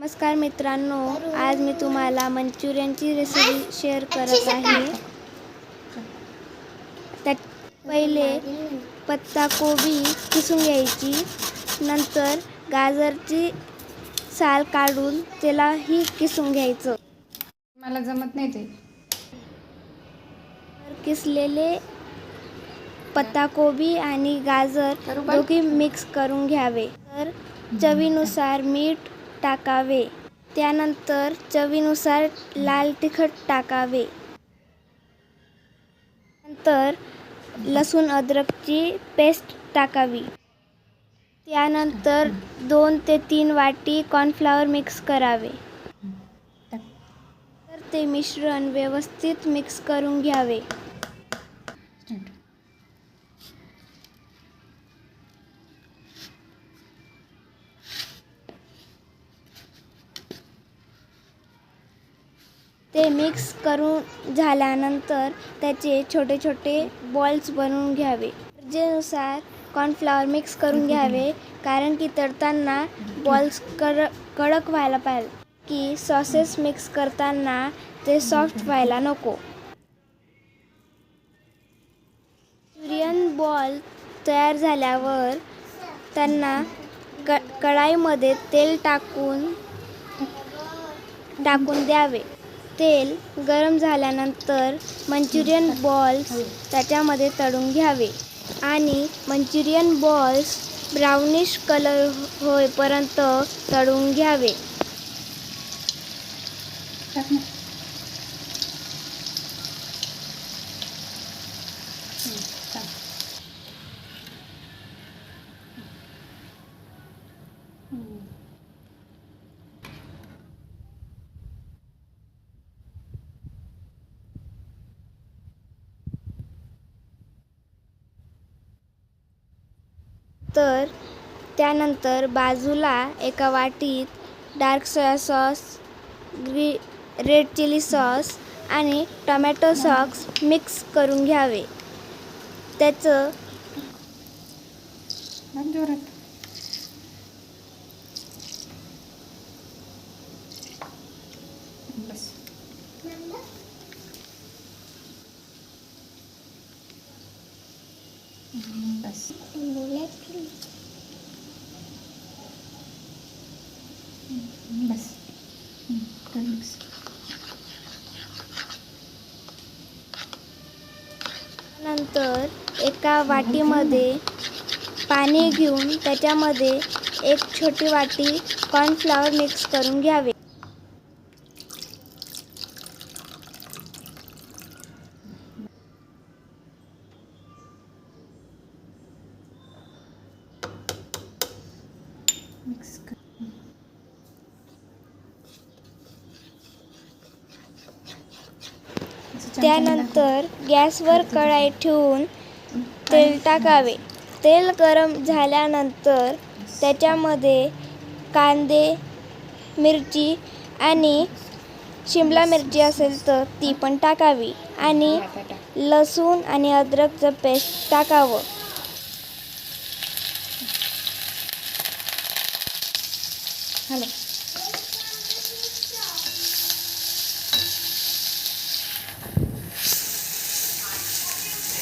नमस्कार मित्रांनो, आज मी तुम्हाला मंचुरियनची रेसिपी शेअर करत आहे. त्यात पहिले पत्ताकोबी किसून घ्यायची, नंतर गाजरची साल काढून त्यालाही किसून घ्यायचं. मला जमत नाही ते. किसलेले पत्ताकोबी आणि गाजर दोघी मिक्स करून घ्यावे. तर चवीनुसार मीठ टाकावे. त्यानंतर चवीनुसार लाल तिखट टाकावे. नंतर लसूण अद्रकची पेस्ट टाकावी. त्यानंतर 2 ते 3 वाटी कॉर्नफ्लॉवर मिक्स करावे. तर ते मिश्रण व्यवस्थित मिक्स करून घ्यावे. ते मिक्स करून झाल्यानंतर त्याचे छोटे छोटे बॉल्स बनवून घ्यावे. गरजेनुसार कॉर्नफ्लॉवर मिक्स करून घ्यावे, कारण की तळताना बॉल्स कडक व्हायला पाहिजे, की सॉसेस मिक्स करताना ते सॉफ्ट व्हायला नको. मंचुरियन बॉल तयार झाल्यावर त्यांना कढाईमध्ये तेल टाकून द्यावे. तेल गरम झाल्यानंतर मंचुरियन बॉल्स त्याच्यामध्ये तळून घ्यावे आणि मंचुरियन बॉल्स ब्राउनिश कलर होईपर्यंत तळून घ्यावे. तर त्यानंतर बाजूला एका वाटीत dark soya sauce, red chilli sauce आणि टोमॅटो सॉस मिक्स करून घ्यावे. त्याचं नंतर एका वाटीमध्ये पाणी घेऊन त्याच्यामध्ये एक छोटी वाटी कॉर्नफ्लॉवर मिक्स करून घ्यावे. त्यानंतर गॅसवर कढई ठेवून तेल टाकावे. तेल गरम झाल्यानंतर त्याच्यामध्ये कांदे, मिरची आणि शिमला मिरची असेल तर ती पण टाकावी आणि लसूण आणि अद्रकचं पेस्ट टाकावं.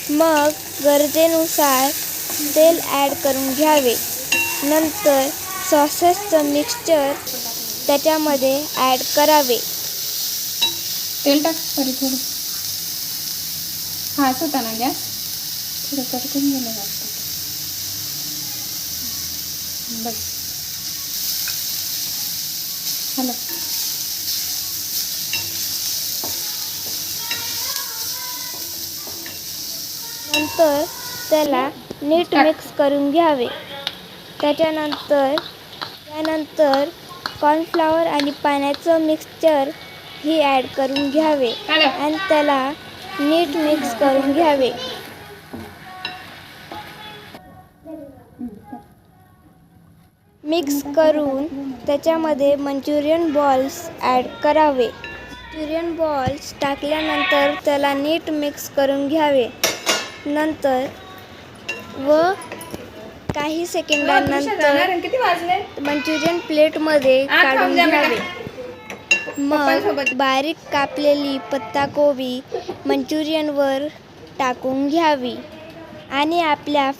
मग गरजेनुसार तेल ॲड करून घ्यावे. नंतर सॉसेसचं मिक्सचर त्याच्यामध्ये ॲड करावे. तेल टाक थोडं. हाच होता ना गॅस, थोडं करकून गेलं वाटतं. बस नंतर त्याला नीट मिक्स करून घ्यावे. त्यानंतर कॉर्नफ्लॉवर आणि पाण्याचं मिक्सचर ही ॲड करून घ्यावे आणि त्याला नीट मिक्स करून घ्यावे. मिक्स करून त्याच्यामध्ये मंचुरियन बॉल्स ॲड करावे. मंचुरियन बॉल्स टाकल्यानंतर त्याला नीट मिक्स करून घ्यावे. नंतर काही सेकंदानंतर किती वाजले मंचुरियन प्लेटमध्ये काढून घ्यावे. मग पप्पांसोबत. बारीक कापलेली पत्ताकोबी मंचुरियनवर टाकून घ्यावी आणि आपल्या